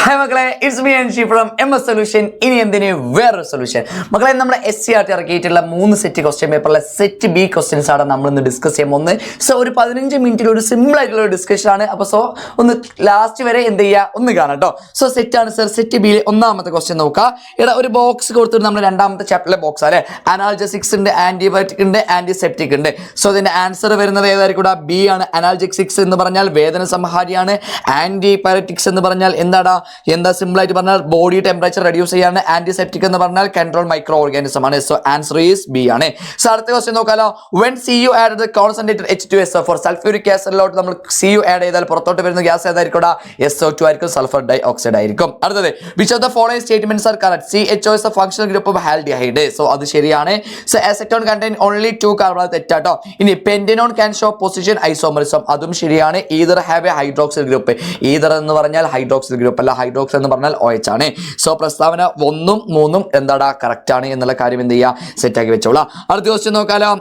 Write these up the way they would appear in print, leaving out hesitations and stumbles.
Hi മക്കളെ, it's me Anshi from MS solution. ഇനി എന്തിന് വേറൊരു സൊല്യൂഷൻ. മക്കളെ, നമ്മുടെ SCRT ഇറക്കിയിട്ടുള്ള 3 സെറ്റ് ക്വസ്റ്റ്യൻ പേപ്പറിലെ സെറ്റ് ബി ക്വസ്റ്റ്യൻസ് ആണ് നമ്മൾ ഇന്ന് ഡിസ്കസ് ചെയ്യാൻ പോകുന്നത്. സോ ഒരു 15 മിനിറ്റിൽ ഒരു സിമ്പിൾ ആയിട്ടുള്ള ഒരു ഡിസ്കഷൻ ആണ്. അപ്പോൾ സോ ഒന്ന് ലാസ്റ്റ് വരെ എന്ത് ചെയ്യുക, ഒന്ന് കാണാം കേട്ടോ. സോ സെറ്റ് ആണ് സർ. സെറ്റ് ബിയിൽ ഒന്നാമത്തെ ക്വസ്റ്റ്യൻ നോക്കുക. ഇവിടെ ഒരു ബോക്സ് കൊടുത്തിട്ട് നമ്മുടെ രണ്ടാമത്തെ ചാപ്റ്ററിലെ ബോക്സ് അല്ലെ. അനാൽജസിക്സ് ഉണ്ട്, ആന്റിബയോട്ടിക് ഉണ്ട്, ആന്റിസെപ്റ്റിക് ഉണ്ട്. സോ ഇതിന്റെ ആൻസർ വരുന്നത് ഏതായിരിക്കും? ബി ആണ്. അനാൽജസിക്സ് എന്ന് പറഞ്ഞാൽ വേദന സംഹാരിയാണ്. ആന്റിബയോട്ടിക്സ് എന്ന് പറഞ്ഞാൽ എന്താ സിമ്പിൾ ആയിട്ട് പറഞ്ഞാൽ ബോഡി ടെമ്പറേച്ചർ റെഡ്യൂസ് ചെയ്യാണ്. ആന്റിസെപ്റ്റിക് എന്ന് പറഞ്ഞാൽ കൺട്രോൾ മൈക്രോ ഓർഗാനിസം ആണ്. സോ ആൻസർ ഈസ് ബി ആണ്. സോ അടുത്ത ക്വസ്റ്റ്യൻ നോക്കാലോ. When CU add the concentrated H2SO four sulphuric ആസിഡിലോട്ട് നമ്മൾ CU ആഡ് ചെയ്താൽ പുറത്തോട്ട് വരുന്ന ഗ്യാസ് ഏതായിരിക്കും? SO2 ആയിരിക്കും. സൾഫർ ഡൈ ഓക്സൈഡ് ആയിരിക്കും. അടുത്തത് which of the following statements are correct? CHO is a functional group of aldehyde. So അത് ശരിയാണ്. So acetone contain only 2 carbon, തെറ്റാട്ടോ. ഇനി pentanone can show position isomerism, അതും ശരിയാണ്. either have a hydroxyl group. either എന്ന് പറഞ്ഞാൽ hydroxyl group അല്ല, hydroxyl എന്ന് പറഞ്ഞാൽ OH ആണ്. സോ പ്രസ്താവന 1ഉം 3ഉം കറക്റ്റ് ആണ് എന്നുള്ള കാര്യം എന്ത് ചെയ്യുക, സെറ്റ് ആക്കി വെച്ചോളാം. അടുത്ത ക്വസ്റ്റ്യൻ നോക്കാലോ.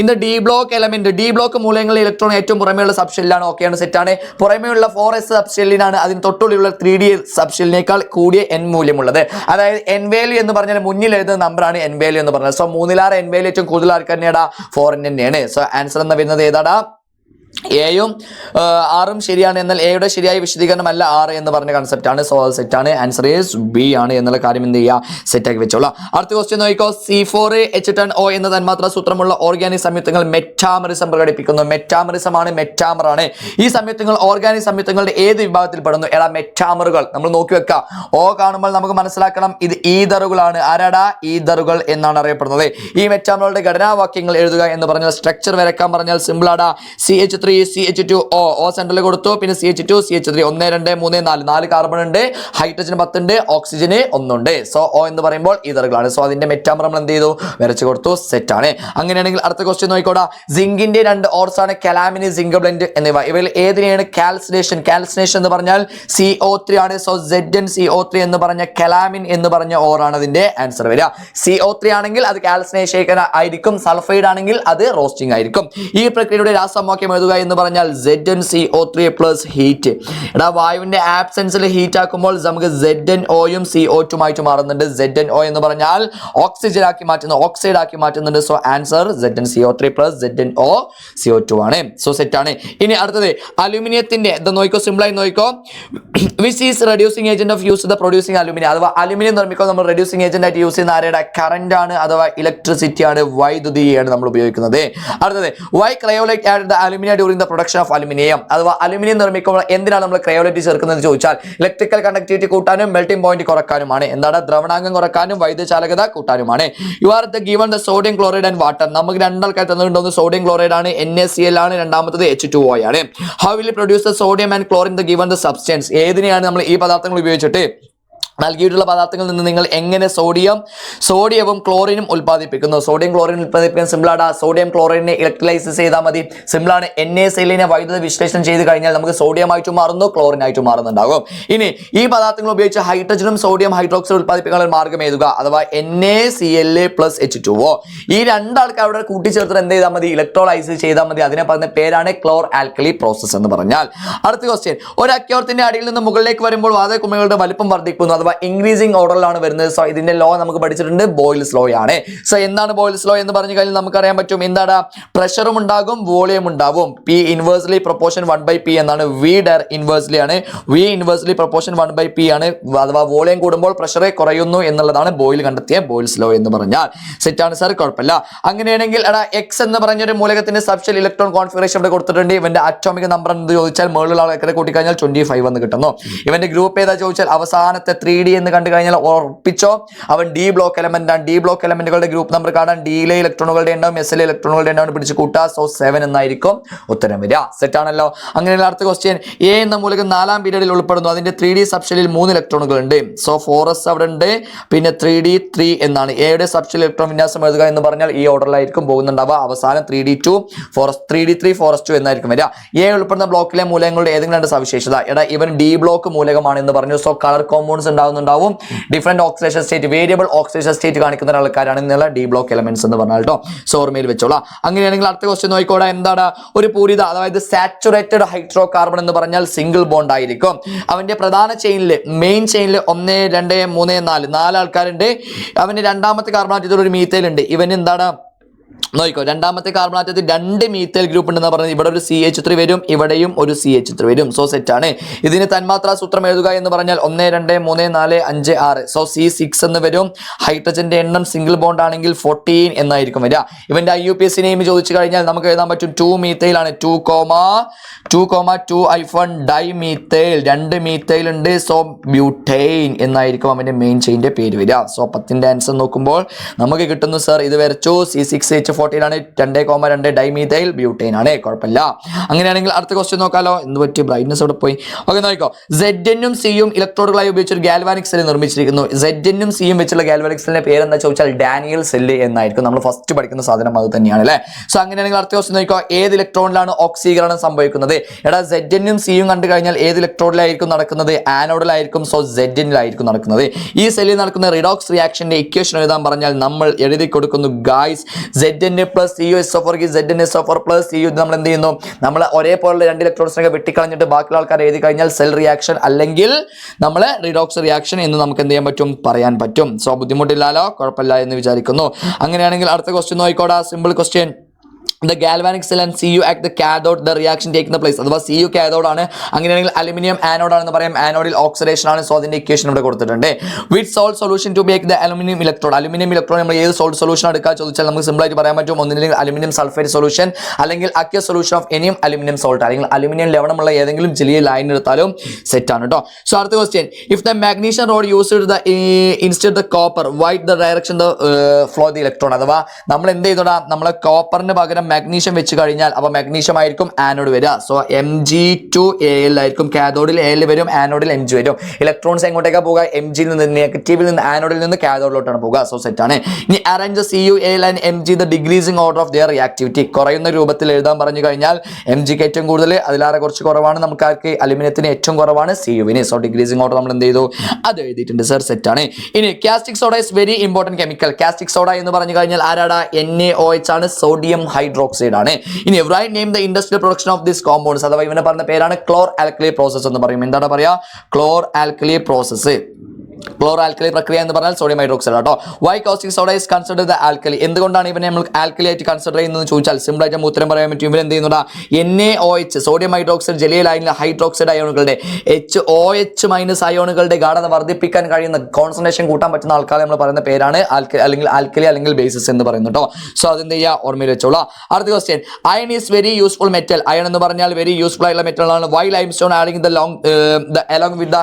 In the D block element, D block മൂലകങ്ങളിൽ ഇലക്ട്രോൺ ഏറ്റവും പുറമെയുള്ള സബ്ഷെല്ലിലാണ്. ഓക്കെയാണ്, സെറ്റാണ്. പുറമെയുള്ള 4s സബ്ഷെല്ലിനാണ് അതിന് തൊട്ടുള്ളിലുള്ള 3d സബ്ഷെല്ലിനേക്കാൾ കൂടിയ n മൂല്യമുള്ളത്. അതായത് n വാല്യൂ എന്ന് പറഞ്ഞാൽ മുന്നിൽ എഴുതുന്ന നമ്പറാണ് n വാല്യൂ എന്ന് പറഞ്ഞത്. സോ 3 n വാല്യൂ ഏറ്റവും കൂടുതൽ ആർക്ക് തന്നെയാടാ? 4n തന്നെയാണ്. സോ ആൻസർ എന്ന് വരുന്നത് ഏതാടാ? എയും 6ഉം ശരിയാണ്. എന്നാൽ എയുടെ ശരിയായ വിശദീകരണമല്ല 6 എന്ന് പറഞ്ഞ കൺസെപ്റ്റ് ആണ്. സോ അത് സെറ്റാണ്. ആൻസർ ഈസ് ബി ആണ് എന്നുള്ള കാര്യം എന്ത് ചെയ്യുക, സെറ്റാക്കി വെച്ചോളാം. അടുത്ത ക്വസ്റ്റ്യൻ നോക്കിക്കോ. C4H10O എന്ന തന്മാത്ര സൂത്രമുള്ള ഓർഗാനിക് സംയുക്തങ്ങൾ മെറ്റാമറിസം പ്രകടിപ്പിക്കുന്നു. മെറ്റാമറിസം ആണ്, മെറ്റാമർ ആണ്. ഈ സംയുക്തങ്ങൾ ഓർഗാനിക് സംയുക്തങ്ങളുടെ ഏത് വിഭാഗത്തിൽ പെടുന്നു? മെറ്റാമറുകൾ. നമ്മൾ നോക്കി വെക്കാം. O കാണുമ്പോൾ നമുക്ക് മനസ്സിലാക്കണം ഇത് ഈതറുകളാണ്. ആരാടാ? ഈതറുകൾ എന്നാണ് അറിയപ്പെടുന്നത്. ഈ മെറ്റാമറുകളുടെ ഘടനാവാക്യങ്ങൾ എഴുതുക എന്ന് പറഞ്ഞാൽ, സ്ട്രക്ചർ വരയ്ക്കാൻ പറഞ്ഞാൽ സിമ്പിൾ ആടാ. CH3 CH2O, O സെന്ററിൽ കൊടുത്തു. പിന്നെ CH2 CH3 1 2 3 4 കാർബൺ ഉണ്ട്. ഹൈഡ്രജൻ 10 ഉണ്ട്. ഓക്സിജന് 1 ഉണ്ട്. സോ O എന്ന് പറയുമ്പോൾ ഈതറുകളാണ്. സോ അതിന്റെ മെറ്റാമർ നമ്മൾ എന്ത് ചെയ്തു, വരച്ചു കൊടുത്തു. സെറ്റ് ആണ്. അങ്ങനെയാണെങ്കിൽ അടുത്ത ക്വസ്റ്റ്യൻ നോക്കിക്കോടാ. സിങ്കിന്റെ 2 ഓർസ് ആണ് കലാമിനി, സിങ്ക് ബ്ലെൻഡ് എന്നിവ. ഇവയിൽ ഏതിനെയാണ് കാൽസിനേഷൻ? കാൽസിനേഷൻ എന്ന് പറഞ്ഞാൽ CO3 ആണ്. സോ ZnCO3 എന്ന് പറഞ്ഞ കലാമിൻ എന്ന് പറഞ്ഞ ഓർ ആണ് അതിന്റെ ആൻസർ വരിക. CO3 ആണെങ്കിൽ അത് കാൽസിനേഷൻ ആയിരിക്കും. സൾഫൈഡ് ആണെങ്കിൽ അത് റോസ്റ്റിംഗ് ആയിരിക്കും. ഈ പ്രക്രിയയുടെ രാസസമവാക്യം എഴുതുക എന്ന് പറഞ്ഞാൽ ZnCO3 പ്ലസ് ഹീറ്റ്. എടാ, വായുവിന്റെ ആബ്സെൻസിൽ ഹീറ്റ് ആക്കുമ്പോൾ നമുക്ക് ZnOയും CO2 ആയിട്ട് മാറുന്നുണ്ട്. ZnO എന്ന് പറഞ്ഞാൽ ഓക്സിജൻ ആക്കി മാറ്റുന്നു, ഓക്സൈഡ് ആക്കി മാറ്റുന്നുണ്ട്. So answer ZnCO3 plus ZnOCO2 ആണ്. സോ സെറ്റ് ആണ്. ഇനി അടുത്തത് അലുമിനിയത്തിന്റെ നോക്കിക്കോ, സിമ്പിൾ ആയി നോക്കിക്കോ. Which is reducing agent of use the producing aluminium. അഥവാ അലുമിനിയം നിർമ്മിക്കുക നമ്മൾ റെഡ്യൂസിംഗ് ഏജന്റ് ആയിട്ട് യൂസ് ചെയ്യുന്ന ആരുടെ? കറന്റ് ആണ്, അഥവാ ഇലക്ട്രിസിറ്റി ആണ്, വൈദ്യുതിയാണ് നമ്മൾ ഉപയോഗിക്കുന്നത്. അടുത്തത് why cryolite add the aluminium during the production of aluminium. അഥവാ അലുമിനിയം നിർമ്മിക്കുമ്പോൾ എന്തിനാണ് നമ്മൾ ക്രയോലൈറ്റ് ചേർക്കുന്നത് ചോദിച്ചാൽ, ഇലക്ട്രിക്കൽ കണ്ടക്ടിവിറ്റി കൂട്ടാനും മെൽറ്റിംഗ് പോയിന്റ് കുറക്കാനുമാണ്. എന്താണ്? ദ്രവണാംഗം കുറക്കാനും വൈദ്യുതചാലകത കൂട്ടാനുമാണ്. You are the given the sodium chloride and water. നമുക്ക് രണ്ടാൾക്കാർ തന്നിട്ടുണ്ടോ? സോഡിയം ക്ലോറൈഡ് ആണ്, NaCl ആണ്, രണ്ടാമത്തത് H2O ആണ്. How will produce the sodium and chlorine the given the substance? ഏതിനെയാണ് നമ്മൾ ഈ പദാർത്ഥങ്ങൾ ഉപയോഗിച്ചിട്ട് നൽകിയിട്ടുള്ള പദാർത്ഥങ്ങളിൽ നിന്ന് നിങ്ങൾ എങ്ങനെ സോഡിയവും ക്ലോറിനും ഉൽപ്പാദിപ്പിക്കുന്നു? സോഡിയം ക്ലോറിൻ ഉൽപ്പാദിപ്പിക്കാൻ സിമ്പിളാണ്. സോഡിയം ക്ലോറിനെ ഇലക്ട്രലൈസിസ് ചെയ്താൽ മതി. സിമ്പിളാണ്. NaClനെ വൈദ്യുത വിശ്ലേഷണം ചെയ്ത് കഴിഞ്ഞാൽ നമുക്ക് സോഡിയം ആയിട്ട് മാറുന്നു, ക്ലോറിൻ ആയിട്ട് മാറുന്നുണ്ടാകും. ഇനി ഈ പദാർത്ഥങ്ങൾ ഉപയോഗിച്ച് ഹൈഡ്രജനും സോഡിയം ഹൈഡ്രോക്സൈഡ് ഉൽപ്പാദിപ്പിക്കാനുള്ള മാർഗ്ഗം എഴുതുക. അഥവാ NaCl പ്ലസ് H2O. ഈ രണ്ടാൾക്കാരുടെ കൂട്ടിച്ചേർത്തിട്ട് എന്ത് ചെയ്താൽ മതി? ഇലക്ട്രോലൈസിസ് ചെയ്താൽ മതി. അതിനെ പറയുന്ന പേരാണ് ക്ലോർ ആൽക്കലി പ്രോസസ് എന്ന് പറഞ്ഞാൽ. അടുത്ത ക്വസ്റ്റ്യൻ. ഒരു അക്യോറത്തിന്റെ അടിയിൽ നിന്ന് മുകളിലേക്ക് വരുമ്പോൾ വാതക കുമിളകളുടെ വലിപ്പം വർദ്ധിക്കുന്നു. അഥവാ ഇൻക്രീസിംഗ് ഓർഡറിലാണ് വരുന്നത്. സോ ഇതിന്റെ ലോ നമുക്ക് പഠിച്ചിട്ടുണ്ട്, ബോയിൽസ് ലോ ആണ്. സോ എന്താണ് ബോയിൽസ് ലോ എന്ന് പറഞ്ഞു കഴിഞ്ഞാൽ നമുക്കറിയാൻ പറ്റും. എന്താണ്? പ്രഷറും ഉണ്ടാകും, വോളിയം ഉണ്ടാവും. P ഇൻവേഴ്സ്ലി പ്രൊപ്പോർഷൻ 1/P എന്നാണ്. V ഇൻവേഴ്സ്ലി ആണ്. V ഇൻവേഴ്സ്ലി പ്രൊപ്പോർഷൻ 1/P ആണ്. അഥവാ വോളിയം കൂടുമ്പോൾ പ്രഷർ കുറയുന്നു എന്നുള്ളതാണ് ബോയിൽ കണ്ടെത്തിയ ബോയിൽസ് ലോ എന്ന് പറഞ്ഞാൽ. സെറ്റാണ് സാർ, കുഴപ്പമില്ല. അങ്ങനെയാണെങ്കിൽ X എന്ന് പറഞ്ഞൊരു മൂലകത്തിന്റെ സബ്ഷെൽ ഇലക്ട്രോൺ കോൺഫിഗറേഷൻ ഇവിടെ കൊടുത്തിട്ടുണ്ട്. ഇവന്റെ അറ്റോമിക് നമ്പർ എന്ന് ചോദിച്ചാൽ മുകളിലുള്ള ആൾക്കാരെ കൂട്ടിക്കഴിഞ്ഞാൽ 25 എന്ന് കിട്ടുന്നു. ഇവന്റെ ഗ്രൂപ്പ് ഏതാ ചോദിച്ചാൽ അവസാനത്തെ 3D എന്ന് കണ്ടു കഴിഞ്ഞാൽ ഉറപ്പിച്ചോ അവൻ ഡി ബ്ലോക്ക് എലമെന്റ് ആണ്. ഡി ബ്ലോക്ക് എലമെന്റുകളുടെ ഗ്രൂപ്പ് നമ്പർ കാണാൻ ഡിയിലെ ഇലക്ട്രോണുകളുടെ എണ്ണം എസിലെ ഇലക്ട്രോണുകളുടെ എണ്ണം പിടിച്ച് കൂട്ടുക. സോ 7 എന്നായിരിക്കും ഉത്തരം വരിക. സെറ്റ് ആണല്ലോ. അങ്ങനെയുള്ള അടുത്ത ക്വസ്റ്റ്യൻ. എ എന്ന മൂലകം 4ാം പീരീഡിൽ ഉൾപ്പെടുന്നു. അതിന്റെ 3D സബ്ഷെല്ലിൽ 3 ഇലക്ട്രോണുകൾ ഉണ്ട്. സോ 4s അവിടെ ഉണ്ട്. പിന്നെ 3D3 എന്നാണ്. എയുടെ സബ്ഷെൽ ഇലക്ട്രോൺ വിന്യാസം എഴുതുക എന്ന് പറഞ്ഞാൽ ഈ ഓർഡറിലായിരിക്കും പോകുന്നുണ്ടാവുക. അവസാനം 3D2 3D3 4s2 എന്നായിരിക്കും വരിക. എ ഉൾപ്പെടുന്ന ബ്ലോക്കിലെ മൂലകങ്ങളുടെ ഏതെങ്കിലും 2 സവിശേഷത. ഇവൻ ഡി ബ്ലോക്ക് മൂലകമാണ് എന്ന് പറഞ്ഞു. സോ കളർ കോമ്പൗണ്ട്സ് ഉണ്ടാവുന്നുണ്ടാവും. Different oxidation state, variable oxidation state കാണിക്കുന്ന ആൾക്കാരാണ് എന്നുള്ള ഡി ബ്ലോക്ക് എലമെന്റ്സ് എന്ന് പറഞ്ഞാൽ കേട്ടോ. സോ ഓർമ്മയിൽ വെച്ചോളാം. അങ്ങനെയാണെങ്കിൽ അടുത്ത ക്വസ്റ്റ്യൻ നോക്കിക്കോടെ. എന്താണ് ഒരു പൂരിത, അതായത് സാച്ചുറേറ്റഡ് ഹൈഡ്രോ കാർബൺ എന്ന് പറഞ്ഞാൽ സിംഗിൾ ബോണ്ട് ആയിരിക്കും. അവന്റെ പ്രധാന ചെയിനിൽ, മെയിൻ ചെയിനിൽ 1 2 3 4 ആൾക്കാരുണ്ട്. അവന്റെ രണ്ടാമത്തെ കാർബൺ ആറ്റത്തിൽ ഒരു മീഥൈൽ ഉണ്ട്. ഇവന് എന്താണ് നോക്കിക്കോ, രണ്ടാമത്തെ കാർബൺ ആറ്റത്തിൽ 2 മീഥൈൽ ഗ്രൂപ്പ് ഉണ്ടെന്ന് പറഞ്ഞത്. ഇവിടെ ഒരു CH3 വരും, ഇവിടെയും ഒരു CH3 വരും. സോ സെറ്റ് ആണ്. ഇതിന് തന്മാത്രാ സൂത്രം എഴുതുക എന്ന് പറഞ്ഞാൽ 1 2 3 4 5 6. സോ C6 എന്ന് വരും. ഹൈഡ്രജന്റെ എണ്ണം സിംഗിൾ ബോണ്ട് ആണെങ്കിൽ 14 എന്നായിരിക്കും വരിക. ഇവന്റെ IUPAC നെയിം ചോദിച്ചു കഴിഞ്ഞാൽ നമുക്ക് എഴുതാൻ പറ്റും 2 മീഥൈൽ ആണ്. 2,2 ഡൈമീഥൈൽ, 2 മീഥൈൽ ഉണ്ട്. സോ ബ്യൂട്ടൈൻ എന്നായിരിക്കും അവന്റെ മെയിൻ ചെയിന്റെ പേര് വരിക. സോ 10ന്റെ ആൻസർ നോക്കുമ്പോൾ നമുക്ക് കിട്ടുന്നു സർ ഇത് വരച്ചു. C6H14 ആണ്. 2,2 ഡൈമീഥൈൽ ബ്യൂട്ടൈൻ ആണ്. കുഴപ്പമില്ല. അങ്ങനെയാണെങ്കിൽ അടുത്ത ക്വസ്റ്റ്യൻ നോക്കാലോ. എന്ത് പറ്റി, ബ്രൈറ്റ്നസ് അവിടെ പോയി. ഓക്കെ നോക്കിക്കോ. Zn-ഉം C-യും ഇലക്ട്രോഡുകളായി ഉപയോഗിച്ച് ഒരു ഗാൽവാനിക് സെൽ നിർമ്മിച്ചിരിക്കുന്നു. Zn-ഉം C-യും വെച്ചുള്ള ഗാൽവാനിക് സെല്ലിന്റെ പേര് എന്താ ചോദിച്ചാൽ ഡാനിയൽ സെല്ല് എന്നായിരിക്കും. നമ്മൾ ഫസ്റ്റ് പഠിക്കുന്ന സാധനം അത് തന്നെയാണ് അല്ലേ. സോ അങ്ങനെയാണെങ്കിൽ അടുത്ത ക്വസ്റ്റ്യൻ നോക്കിക്കോ. ഏത് ഇലക്ട്രോണിലാണ് ഓക്സീകരണം സംഭവിക്കുന്നത്? എടാ Zn-ഉം C-യും കണ്ടു കഴിഞ്ഞാൽ ഏത് ഇലക്ട്രോഡിലായിരിക്കും നടക്കുന്നത്? ആനോഡിലായിരിക്കും. സോ Zn-ലായിരിക്കും നടക്കുന്നത്. ഈ സെല്ലിൽ നടക്കുന്ന റിഡോക്സ് റിയാക്ഷന്റെ ഇക്വേഷൻ എഴുതാൻ പറഞ്ഞാൽ നമ്മൾ എഴുതി കൊടുക്കുന്നു guys. Zn plus CuSO4 ZnSO4 plus Cu. നമ്മൾ എന്ത് ചെയ്യുന്നു? നമ്മൾ ഒരേപോലുള്ള 2 ഇലക്ട്രോൺസിനൊക്കെ വെട്ടിക്കളഞ്ഞിട്ട് ബാക്കിയുള്ള ആൾക്കാർ എഴുതി കഴിഞ്ഞാൽ സെൽ റിയാക്ഷൻ അല്ലെങ്കിൽ നമ്മൾ റിഡോക്സ് റിയാക്ഷൻ എന്ന് നമുക്ക് എന്ത് ചെയ്യാൻ പറ്റും? പറയാൻ പറ്റും. സോ ബുദ്ധിമുട്ടില്ലല്ലോ, കുഴപ്പമില്ല എന്ന് വിചാരിക്കുന്നു. അങ്ങനെയാണെങ്കിൽ അടുത്ത ക്വസ്റ്റ്യൻ നോക്കിക്കോടാ. Simple question. The galvanic cell and Cu act the cathode, the reaction taking the place. അഥവാ Cu cathode ആണ്. അങ്ങനെയാണെങ്കിൽ അലുമിനിയം ആനോഡ് ആണെന്ന് പറയാം. ആനോഡിൽ ഓക്സിഡേഷൻ ആണ്. സോ അതിന്റെ ഇക്വേഷൻ ഇവിടെ കൊടുത്തിട്ടുണ്ട്. With salt solution to make the aluminium electrode. Aluminium electrode നമ്മൾ ഏത് സോൾട്ട് സൊല്യൂഷൻ എടുക്കാൻ ചോദിച്ചാൽ നമുക്ക് സിമ്പിൾ ആയിട്ട് പറയാൻ പറ്റും. ഒന്നില്ലെങ്കിൽ അലുമിനിയം സൾഫേറ്റ് സൊല്യൂഷൻ, അല്ലെങ്കിൽ aqueous solution of എനിയും aluminium salt, അല്ലെങ്കിൽ അലുമിനിയം ലവണമുള്ള ഏതെങ്കിലും ചെറിയ ലൈൻ എടുത്താലും സെറ്റ് ആണ് കേട്ടോ. സോ അടുത്ത question. If the magnesium road used the instead the copper, white the direction the flow the electron. അഥവാ നമ്മൾ എന്ത് ചെയ്തോടാ, നമ്മളെ കോപ്പറിന് പകരം മാഗ്നീഷ്യം വെച്ച് കഴിഞ്ഞാൽ അപ്പോൾ മാഗ്നീഷ്യം ആയിരിക്കും ആനോഡ് വരിക. സോ Mg2Al ആയിരിക്കും. കാഥോഡിൽ Al വരും, ആനോഡിൽ Mg വരും. ഇലക്ട്രോൺസ് എങ്ങോട്ടേക്കാണ് പോകുക? Mgയിൽ നിന്ന്, നെഗറ്റീവിൽ നിന്ന്, ആനോഡിൽ നിന്ന് കാഥോഡിലോട്ടാണ് പോകുക. സോ സെറ്റ് ആണ്. ഇനി arrange Cu, Al and Mg the decreasing order of their reactivity. കുറയുന്ന രൂപത്തിൽ എഴുതാൻ പറഞ്ഞു കഴിഞ്ഞാൽ Mgക്ക് ഏറ്റവും കൂടുതൽ, അതിലാറെ കുറച്ച് കുറവാണ്. നമുക്ക് ആർക്ക്? അലുമിനിയത്തിന് ഏറ്റവും കുറവാണ് Cuവിന്. സോ ഡിക്രീസിംഗ് ഓർഡർ നമ്മൾ എന്ത് ചെയ്തു? അത് എഴുതിയിട്ടുണ്ട് സർ. സെറ്റ് ആണ്. ഇനി caustic soda is very important chemical. Caustic soda എന്ന് പറഞ്ഞു കഴിഞ്ഞാൽ ആരാടാ? NaOH ആണ്. സോഡിയം ഹൈഡ്രോക്സൈഡ് ആണ്. ഇനി write name the industrial production of this compounds. അഥവാ ഇവനെ പറഞ്ഞ പേരാണ് ക്ലോർ ആൽക്കലി പ്രോസസ് എന്ന് പറയും. എന്താണ് പറയാ? Chlor alkali process. Chlor alkali പ്രക്രിയ എന്ന് പറഞ്ഞാൽ സോഡിയം ഹൈഡ്രോക്സൈഡ് ആട്ടോ. Why caustic soda is considered the alkali. എന്തുകൊണ്ടാണ് ഇവനെ നമ്മൾ ആൽക്കലി ആയിട്ട് കൺസിഡർ ചെയ്യുന്നത് ചോദിച്ചാൽ സിമ്പിൾ ആയിട്ട് ഉത്തരം പറയാൻ പറ്റും. ഇവൻ എന്ത് ചെയ്യുന്നുണ്ടാ? NaOH സോഡിയം ഹൈഡ്രോക്സൈഡ് ജലീയ ലൈനിലെ ഹൈഡ്രോക്സൈഡ് അയോണുകളുടെ HOH മൈനസ് അയോണുകളുടെ ഗാഢത വർദ്ധിപ്പിക്കാൻ കഴിയുന്ന, കോൺസെൻട്രേഷൻ കൂട്ടാൻ പറ്റുന്ന ആൾക്കാരെ നമ്മൾ പറയുന്ന പേരാണ് അല്ലെങ്കിൽ ആൽക്കലി അല്ലെങ്കിൽ ബേസിസ് എന്ന് പറയുന്നത് കേട്ടോ. സോ അതെന്ത് ചെയ്യുക? ഓർമ്മയിൽ വെച്ചോളാം. അടുത്ത question. Iron is very useful metal. Iron എന്ന് പറഞ്ഞാൽ വെരി യൂസ്ഫുൾ ആയിട്ടുള്ള മെറ്റൽ ആണ്. Why limestone adding along with the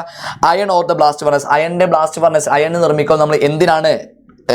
iron or the blast furnace. അയണിന്റെ ബ്ലാസ്റ്റ് ഫർണസ്, അയൺ നിർമ്മിക്കാൻ നമ്മൾ എന്തിനാണ്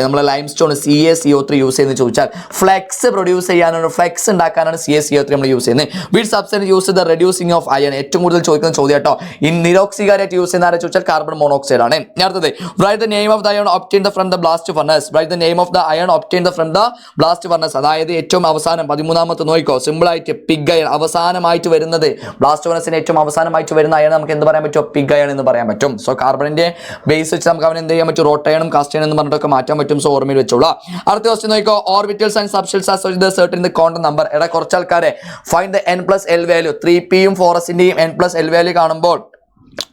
നമ്മൾ ലൈംസ്റ്റോൺ CaCO3 യൂസ് ചെയ്യുന്നത് ചോദിച്ചാൽ ഫ്ലെക്സ് പ്രൊഡ്യൂസ് ചെയ്യാനാണ്, ഫ്ലെക്സ് ഉണ്ടാക്കാനാണ് CaCO3 നമ്മൾ യൂസ് ചെയ്യുന്നത്. Which substance use the reducing of iron. ഏറ്റവും കൂടുതൽ ചോദിക്കുന്ന ചോദ്യം കേട്ടോ. ഈ നിരോക്സികാരായിട്ട് യൂസ് ചെയ്യുന്ന ആരെ ചോദിച്ചാൽ കാർബൺ മോണോക്സൈഡ് ആണ്. അടുത്തത്. Write the name of the iron obtained from the blast furnace. Write the name of the iron obtained from the blast furnace. അതായത് ഏറ്റവും അവസാനം 13ാമത്തെ നോക്കിക്കോ. സിമ്പിൾ ആയിട്ട് പിഗ് അയൺ അവസാനമായിട്ട് വരുന്നത്, ബ്ലാസ്റ്റ് ഫർണസിന് ഏറ്റവും അവസാനമായിട്ട് വരുന്ന അയൺ നമുക്ക് എന്ത് പറയാൻ പറ്റും? പിഗ് അയൺ എന്ന് പറയാൻ പറ്റും. സോ കാർബണിന്റെ ബേസ് വെച്ച് നമുക്ക് അവൻ എന്ത് ചെയ്യാൻ പറ്റും? റോട്ട് അയണും കാസ്റ്റ് അയൺ എന്ന് പറഞ്ഞിട്ടൊക്കെ മാറ്റാൻ പറ്റും. സോ ഓർമ്മയിൽ വെച്ചോളാം. അടുത്ത ക്വസ്റ്റ്യൻ നോക്കിക്കോ. Orbitals and subshells associated certain in the quantum number. എടാ കുറച്ച് ആൾക്കാരെ ഫൈൻഡ് ദ n+l വാല്യൂ. 3p-യും 4s-ന്റെയും n+l വാല്യൂ കാണുമ്പോൾ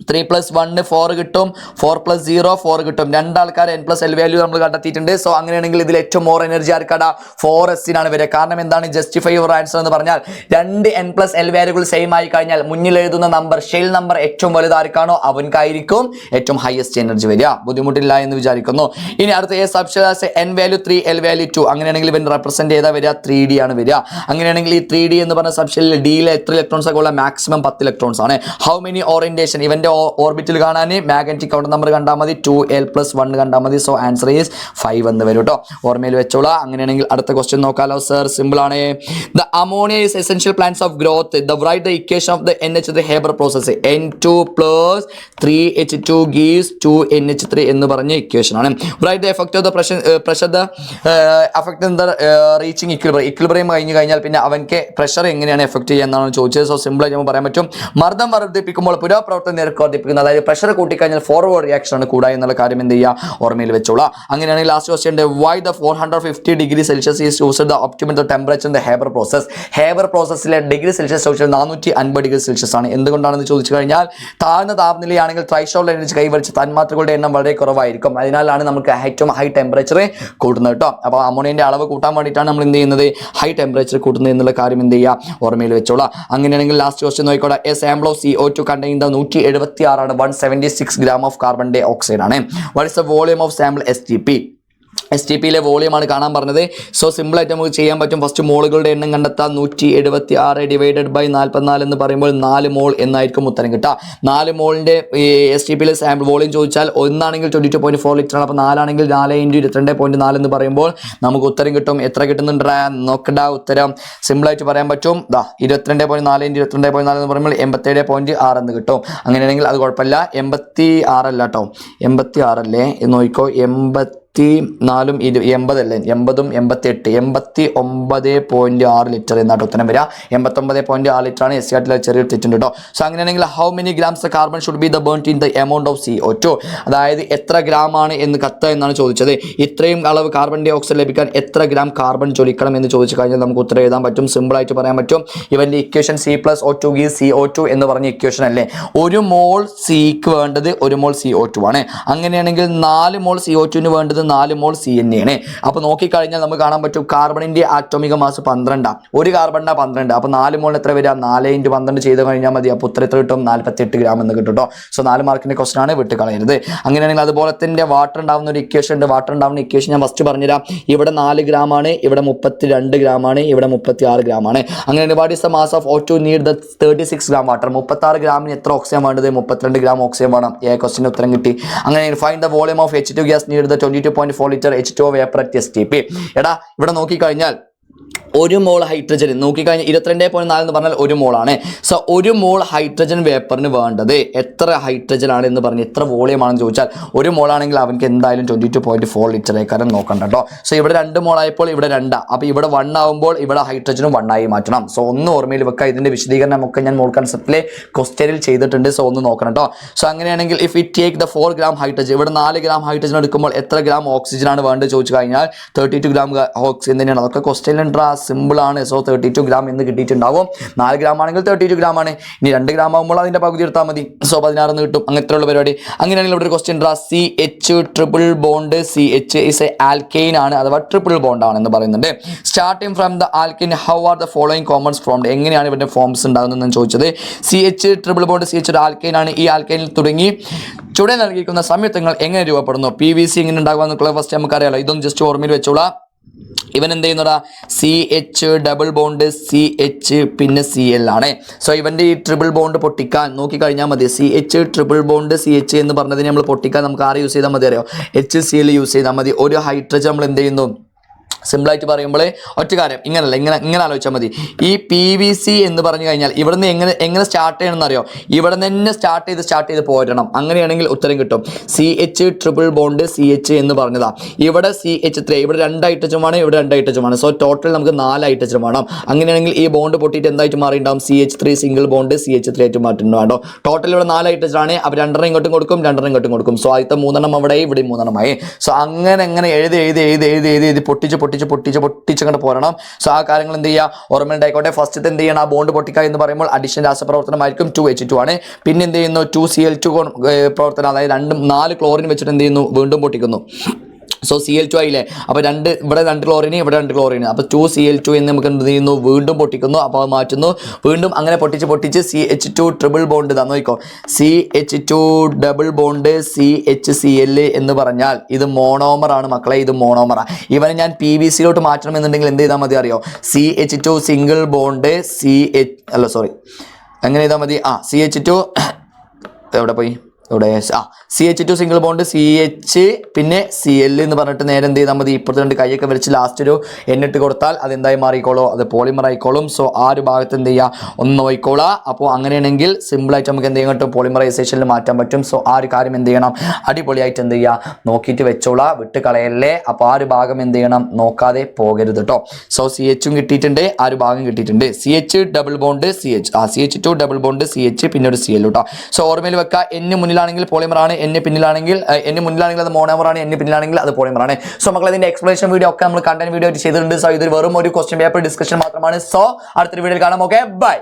3 + 1 4 കിട്ടും, 4 + 0 4 കിട്ടും. രണ്ടാൾക്കാർ n+l വാല്യൂ നമ്മൾ കണ്ടെത്തിയിട്ടുണ്ട്. സോ അങ്ങനെയാണെങ്കിൽ ഇതിൽ ഏറ്റവും മോർ എനർജി ആർക്കാടാ? 4s-നാണ് വരിക. കാരണം എന്താണ്? ജസ്റ്റിഫൈ യുവർ ആൻസർ എന്ന് പറഞ്ഞാൽ 2 n+l വാല്യൂകൾ സെയിം ആയി കഴിഞ്ഞാൽ മുന്നിൽ എഴുതുന്ന നമ്പർ, ഷെൽ നമ്പർ ഏറ്റവും വലുതാർക്കാണോ അവൻക്കായിരിക്കും ഏറ്റവും ഹയസ്റ്റ് എനർജി വരിക. ബുദ്ധിമുട്ടില്ല എന്ന് വിചാരിക്കുന്നു. ഇനി അടുത്ത A subshells n value 3 l value 2. അങ്ങനെയാണെങ്കിൽ ഇവൻ റെപ്രസെന്റ് ചെയ്താൽ വരിക 3d ആണ് വരിക. അങ്ങനെയാണെങ്കിൽ ഈ 3d എന്ന് പറഞ്ഞ സബ്ഷെല്ലിൽ ഡിയിൽ എത്ര ഇലക്ട്രോൺസ് ഒക്കെ ഉള്ള? മാക്സിമം 10 ഇലക്ട്രോൺസ് ആണ്. How many orientation? ഇവന്റെ ഓർബിറ്റിൽ കാണാൻ മാഗ്നറ്റിക് കൗണ്ടർ നമ്പർ കണ്ടാൽ മതി, 2l+1 കണ്ടാൽ മതി. സോ ആൻസർ ഈസ് 5 എന്ന് വരും കേട്ടോ. ഓർമ്മയിൽ വെച്ചോളാം. അങ്ങനെയാണെങ്കിൽ അടുത്ത ക്വസ്റ്റ്യൻ നോക്കാലോ സർ. സിമ്പിൾ ആണ്. The ammonia is essential plants of growth. The write the equation of the NH the Haber process. N2 + 3H2 gives 2NH3 എന്ന് പറഞ്ഞ ഇക്വേഷൻ ആണ്. Write the effect of the pressure the effect in the reaching equilibrium. Equilibrium കഴിഞ്ഞു കഴിഞ്ഞാൽ പിന്നെ അവൻക്ക് pressure എങ്ങനെയാണ് effect ചെയ്യുക എന്നാണ് ചോദിച്ചത്. സോ സിമ്പിൾ ആയിട്ട് നമുക്ക് പറയാൻ പറ്റും. മർദ്ദം വർദ്ധിപ്പിക്കുമ്പോൾ പുനഃപ്രവർത്തനം കോളിനിയർക്ക് വർദ്ധിപ്പിക്കുന്നത്, അതായത് പ്രഷർ കൂട്ടിക്കഴിഞ്ഞാൽ ഫോർവേഡ് റിയാക്ഷൻ ആണ് കൂടുക എന്നുള്ള കാര്യം എന്ത് ചെയ്യുക, ഓർമ്മയിൽ വെച്ചോളാം. അങ്ങനെയാണെങ്കിൽ last question, why the 450 degree Celsius is used the optimal temperature in the Haber process. Haber പ്രോസസ്സിലെ ഡിഗ്രി സെൽഷ്യസ് ചോദിച്ചാൽ 450 ഡിഗ്രി സെൽഷ്യസ് ആണ്. എന്തുകൊണ്ടാണെന്ന് ചോദിച്ചു കഴിഞ്ഞാൽ താഴ്ന്ന താപനിലയാണെങ്കിൽ ത്രൈഷോൾഡ് എനർജി കൈവരിച്ച് തന്മാത്രകളുടെ എണ്ണം വളരെ കുറവായിരിക്കും. അതിനാലാണ് നമുക്ക് ഏറ്റവും ഹൈ ടെമ്പറേച്ചർ കൂട്ടുന്നത് കേട്ടോ. അപ്പോൾ അമോണിയന്റെ അളവ് കൂട്ടാൻ വേണ്ടിയിട്ടാണ് നമ്മൾ എന്ത് ചെയ്യുന്നത്, ഹൈ ടെമ്പറേച്ചർ കൂട്ടുന്നത് എന്നുള്ള കാര്യം എന്ത് ചെയ്യുക, ഓർമ്മയിൽ വെച്ചോളാം. അങ്ങനെയാണെങ്കിൽ ലാസ്റ്റ് ക്വസ്റ്റ്യൻ നോക്കിക്കോട്ടെ. A sample of CO2 contain the 176 176 gram of carbon dioxide ആണ്. What is the volume of sample STP? STPയിലെ വോളിയമാണ് കാണാൻ പറഞ്ഞത്. സോ സിമ്പിളായിട്ട് നമുക്ക് ചെയ്യാൻ പറ്റും. ഫസ്റ്റ് മോളുകളുടെ എണ്ണം കണ്ടെത്താം. 176 ഡിവൈഡഡ് ബൈ 44 എന്ന് പറയുമ്പോൾ 4 മോൾ എന്നായിരിക്കും ഉത്തരം കിട്ടുക. 4 മോളിൻ്റെ STPയിലെ സാമ്പിൾ വോളിയം ചോദിച്ചാൽ ഒന്നാണെങ്കിൽ 22.4 ലിറ്റർ ആണ്. അപ്പോൾ 4 ആണെങ്കിൽ 4 × 22.4 എന്ന് പറയുമ്പോൾ നമുക്ക് ഉത്തരം കിട്ടും. എത്ര കിട്ടുന്നുണ്ട് നോക്കട ഉത്തരം. സിമ്പിളായിട്ട് പറയാൻ പറ്റും. 22.4 × 22.4 എന്ന് പറയുമ്പോൾ 87.6 എന്ന് കിട്ടും. അങ്ങനെയാണെങ്കിൽ അത് കുഴപ്പമില്ല. 86 അല്ല കേട്ടോ, 86 അല്ലേ എന്ന് നോക്കിക്കോ. 84 80 അല്ലേ, 80 88 89.6 ലിറ്റർ എന്നാണ് ഉത്തരം വരിക. 89.6 ലിറ്റർ ആണ്. SCRT ചെറിയൊരു തെറ്റുണ്ട് കേട്ടോ. സോ അങ്ങനെയാണെങ്കിൽ how many grams carbon should be the burned in the amount of CO2, അതായത് എത്ര ഗ്രാം ആണ് എന്ന് കത്ത് എന്നാണ് ചോദിച്ചത്. ഇത്രയും അളവ് കാർബൺ ഡൈ ഓക്സൈഡ് ലഭിക്കാൻ എത്ര ഗ്രാം കാർബൺ ജ്വലിക്കണം എന്ന് ചോദിച്ചു കഴിഞ്ഞാൽ നമുക്ക് ഉത്തരം എഴുതാൻ പറ്റും. സിമ്പിളായിട്ട് പറയാൻ പറ്റും. ഇവന്റെ ഇക്വേഷൻ C+O2 = CO2 എന്ന് പറഞ്ഞ ഇക്വേഷൻ അല്ലേ. 1 മോൾ സിക്ക് വേണ്ടത് 1 മോൾ CO2 ആണ്. അങ്ങനെയാണെങ്കിൽ 4 മോൾ CO2 വേണ്ടത് 4 മോൾ CN ആണ്. അപ്പോൾ നോക്കിക്കഴിഞ്ഞാൽ നമുക്ക് കാണാൻ പറ്റും കാർബണിന്റെ ആറ്റോമിക മാസ് 12. ഒരു കാർബണിന്റെ 12. അപ്പോൾ 4 മോളിന് എത്ര വരിക, 4 × 12 ചെയ്ത് കഴിഞ്ഞാൽ മതി. അപ്പോൾ ഉത്തരം എത്ര കിട്ടും, 48 ഗ്രാം എന്ന് കിട്ടും കേട്ടോ. സോ 4 മാർക്കിന്റെ ക്വസ്റ്റൻ ആണ്, വിട്ട് കളയരുത്. അങ്ങനെയാണെങ്കിൽ അതുപോലെ തന്നെ വാട്ടർ ഉണ്ടാവുന്ന ഒരു ഇക്വേഷൻ ഉണ്ട്. വാട്ടർ ഉണ്ടാവുന്ന ഇക്വേഷൻ ഞാൻ ഫസ്റ്റ് പറഞ്ഞുതരാം. ഇവിടെ 4 ഗ്രാം ആണ്, ഇവിടെ 32 ഗ്രാം ആണ്, ഇവിടെ 36 ഗ്രാം ആണ്. അങ്ങനെ what is the mass of O2 need the 36 gram water. 36 ഗ്രാമിന് എത്ര ഓക്സിജൻ വേണ്ടത്, 32 ഗ്രാം ഓക്സിജൻ വേണം. ക്വസ്റ്റിന് ഉത്തരം കിട്ടി. അങ്ങനെ find the volume of H2 gas need the 22.4 litre H2O vapour at STP. എടാ ഇവിടെ നോക്കിക്കഴിഞ്ഞാൽ 1 മോൾ ഹൈഡ്രജൻ നോക്കിക്കഴിഞ്ഞാൽ 22.4 എന്ന് പറഞ്ഞാൽ 1 മോളാണ്. സോ 1 മോൾ ഹൈഡ്രജൻ വേപ്പറിന് വേണ്ടത് എത്ര ഹൈഡ്രജൻ ആണ് എന്ന് പറഞ്ഞ് എത്ര വോളിയം ആണെന്ന് ചോദിച്ചാൽ 1 മോളാണെങ്കിൽ അവർക്ക് എന്തായാലും 22.4 ലിറ്റർ ഏക്കാരം നോക്കണ്ട കേട്ടോ. സോ ഇവിടെ 2 മോളായപ്പോൾ ഇവിടെ 2, അപ്പോൾ ഇവിടെ 1 ആവുമ്പോൾ ഇവിടെ ഹൈഡ്രജനും 1 ആയി മാറ്റണം. സോ ഒന്ന് ഓർമ്മയിൽ വെക്കുക. ഇതിന്റെ വിശദീകരണം ഒക്കെ ഞാൻ മോൾ കൺസെപ്റ്റിലെ ക്വസ്റ്റ്യനിൽ ചെയ്തിട്ടുണ്ട്. സോ ഒന്ന് നോക്കണം കേട്ടോ. സോ അങ്ങനെയാണെങ്കിൽ if it take the 4 gram hydrogen, ഇവിടെ 4 ഗ്രാം ഹൈഡ്രജൻ എടുക്കുമ്പോൾ എത്ര ഗ്രാം ഓക്സിജൻ ആണ് വേണ്ടത് ചോദിച്ചു കഴിഞ്ഞാൽ 32 ഗ്രാം ഓക്സിജൻ തന്നെയാണ്. അതൊക്കെ ക്വസ്റ്റ്യനിൽ സിമ്പിൾ ആണ്. സോ 32 ഗ്രാം എന്ന് കിട്ടിയിട്ടുണ്ടാവും. 4 ഗ്രാം ആണെങ്കിൽ 32 ഗ്രാം ആണ്. ഇനി 2 ഗ്രാം ആകുമ്പോൾ അതിന്റെ പകുതി എടുത്താൽ മതി. സോ 16 എന്ന് കിട്ടും. അങ്ങനത്തെ ഉള്ള പരിപാടി. അങ്ങനെയാണെങ്കിൽ ഇവിടെ ഒരു question CH triple bond. CH is A alkane ആണ്, അഥവാ ട്രിപ്പിൾ ബോണ്ട് ആണെന്ന് പറയുന്നുണ്ട്. Starting from the alkane how are the following compounds formed, എങ്ങനെയാണ് ഇവരുടെ ഫോംസ് ഉണ്ടാകുന്നതെന്ന് ചോദിച്ചത്. CH ട്രിപ്പിൾ ബോണ്ട് CH ഒരു ആൽക്കെയിൻ ആണ്. ഈ ആൽക്കെയിനിൽ തുടങ്ങി ചുവടെ നൽകിയിരിക്കുന്ന സംയുക്തങ്ങൾ എങ്ങനെ രൂപപ്പെടുന്നു, PVC എങ്ങനെ ഉണ്ടാകുക എന്നുള്ള ഫസ്റ്റ് നമുക്ക് അറിയാലോ. ഇതൊന്നും ജസ്റ്റ് ഓർമ്മയിൽ വെച്ചോളാം. ഇവൻ എന്ത് ചെയ്യുന്നടാ, CH ഡബിൾ ബോണ്ട് CH പിന്നെ Cl ആണ്. സോ ഇവന്റെ ഈ ട്രിപ്പിൾ ബോണ്ട് പൊട്ടിക്കാൻ നോക്കിക്കഴിഞ്ഞാൽ മതി. CH ട്രിപ്പിൾ ബോണ്ട് CH എന്ന് പറഞ്ഞതിന് നമ്മൾ പൊട്ടിക്കാൻ നമുക്ക് ആരെ യൂസ് ചെയ്താൽ മതി അറിയോ, HCl യൂസ് ചെയ്താൽ മതി. ഒരു ഹൈഡ്രജൻ നമ്മൾ എന്ത് ചെയ്യുന്നു, സിമ്പിളായിട്ട് പറയുമ്പോൾ ഒറ്റ കാര്യം ഇങ്ങനല്ല, ഇങ്ങനെ ആലോചിച്ചാൽ മതി. ഈ PVC എന്ന് പറഞ്ഞു കഴിഞ്ഞാൽ ഇവിടെ നിന്ന് എങ്ങനെ സ്റ്റാർട്ട് ചെയ്യണമെന്ന് അറിയോ, ഇവിടെ നിന്ന് തന്നെ സ്റ്റാർട്ട് ചെയ്ത് പോരണം. അങ്ങനെയാണെങ്കിൽ ഉത്തരം കിട്ടും. CH ട്രിപ്പിൾ ബോണ്ട് CH എന്ന് പറഞ്ഞതാ. ഇവിടെ CH3, ഇവിടെ 2 ഹൈഡ്രജനുമാണ്, ഇവിടെ 2 ഹൈഡ്രജനുമാണ്. സോ ടോട്ടൽ നമുക്ക് 4 ഹൈഡ്രജൻ വേണം. അങ്ങനെയാണെങ്കിൽ ഈ ബോണ്ട് പൊട്ടിയിട്ട് എന്തായിട്ട് മാറിയിട്ടുണ്ടാവും, CH3 സിംഗിൾ ബോണ്ട് CH3 ആയിട്ട് മാറ്റുന്നുണ്ടോ. ടോട്ടൽ ഇവിടെ 4 ഹൈഡ്രജൻ ആണ്. അപ്പോൾ 2 ഇങ്ങോട്ടും കൊടുക്കും, 2 ഇങ്ങോട്ടും കൊടുക്കും. സോ ആദ്യത്തെ 3 അവിടെ, ഇവിടെ 3 സോ അങ്ങനെ എഴുതി പൊട്ടിച്ച് അങ്ങോട്ട് പോരണം. സോ ആ കാര്യങ്ങൾ എന്ത് ചെയ്യുക, ഓർമ്മയുണ്ടായിക്കോട്ടെ. ഫസ്റ്റ് എന്ത് ചെയ്യണം, ആ ബോണ്ട് പൊട്ടിക്കുക എന്ന് പറയുമ്പോൾ അഡിഷൻ രാസപ്രവർത്തനമായിരിക്കും. 2H2 ആണ്. പിന്നെ എന്ത് ചെയ്യുന്നു, 2Cl2 പ്രവർത്തനം, അതായത് 4 ക്ലോറിൻ വെച്ചിട്ട് എന്ത് ചെയ്യുന്നു, വീണ്ടും പൊട്ടിക്കുന്നു. സോ Cl2 ആയില്ലേ. അപ്പോൾ ഇവിടെ 2 ക്ലോറിന്, ഇവിടെ 2 ക്ലോറിന്. അപ്പോൾ 2Cl2 എന്ന് നമുക്ക് എന്ത് ചെയ്യുന്നു, വീണ്ടും പൊട്ടിക്കുന്നു. അപ്പോൾ അത് മാറ്റുന്നു. വീണ്ടും അങ്ങനെ പൊട്ടിച്ച് CH2 ട്രിപ്പിൾ ബോണ്ട് ഇതാ നോക്കിക്കോ. CH2 ഡബിൾ ബോണ്ട് CHCl എന്ന് പറഞ്ഞാൽ ഇത് മോണോമർ ആണ് മക്കളെ, ഇത് മോണോമറാണ്. ഇവനെ ഞാൻ PVCയിലോട്ട് മാറ്റണം എന്നുണ്ടെങ്കിൽ എന്ത് ചെയ്താൽ മതി അറിയോ, CH2 സിംഗിൾ ബോണ്ട് അങ്ങനെ ചെയ്താൽ മതി. CH2 എവിടെ പോയി, ഇവിടെ CH2 സിംഗിൾ ബോണ്ട് CH പിന്നെ Cl എന്ന് പറഞ്ഞിട്ട് നേരെ എന്ത് ചെയ്താൽ മതി, ഇപ്പുറത്തെ 2 കൈയൊക്കെ വരച്ച് ലാസ്റ്റ് ഒരു N ഇട്ട് കൊടുത്താൽ അത് എന്തായി മാറിക്കോളൂ, അത് പോളിമർ ആയിക്കോളും. സോ ആ ഒരു ഭാഗത്ത് എന്ത് ചെയ്യുക, ഒന്ന് നോക്കിക്കോളാം. അപ്പോൾ അങ്ങനെയാണെങ്കിൽ സിമ്പിളായിട്ട് നമുക്ക് എന്ത് ചെയ്യാൻ പറ്റും, പോളിമറൈസേഷനിൽ മാറ്റാൻ പറ്റും. സോ ആ ഒരു കാര്യം എന്ത് ചെയ്യണം, അടിപൊളിയായിട്ട് എന്ത് ചെയ്യുക, നോക്കിയിട്ട് വെച്ചോളാം, വിട്ട് കളയല്ലേ. അപ്പോൾ ആ ഒരു ഭാഗം എന്ത് ചെയ്യണം, നോക്കാതെ പോകരുത് കേട്ടോ. സോ CH കിട്ടിയിട്ടുണ്ട്, ആ ഒരു ഭാഗം കിട്ടിയിട്ടുണ്ട്. CH double bond CH, CH2 double bond CH പിന്നെ ഒരു Cl കേട്ടോ. സോ ഓർമ്മയിൽ വെക്കുക, N മുന്നിലാണെങ്കിൽ പോളിമർ ആണ്, N മുന്നിലാണെങ്കിൽ അത് മോണോമർ ആണ്, N പിന്നിലാണെങ്കിൽ അത് പോളിമർ ആണ്. സോ മക്കൾ ഇതിന്റെ എക്സ്പ്ലനേഷൻ വീഡിയോ ഒക്കെ നമ്മൾ കണ്ടന്റ് വീഡിയോ ആയിട്ട് ചെയ്തിട്ടുണ്ട്. സോ ഇത് വെറും ഒരു ക്വസ്റ്റ്യൻ പേപ്പർ ഡിസ്കഷൻ മാത്രമാണ്. സോ അടുത്തൊരു വീഡിയോയിൽ കാണാം. Okay, by.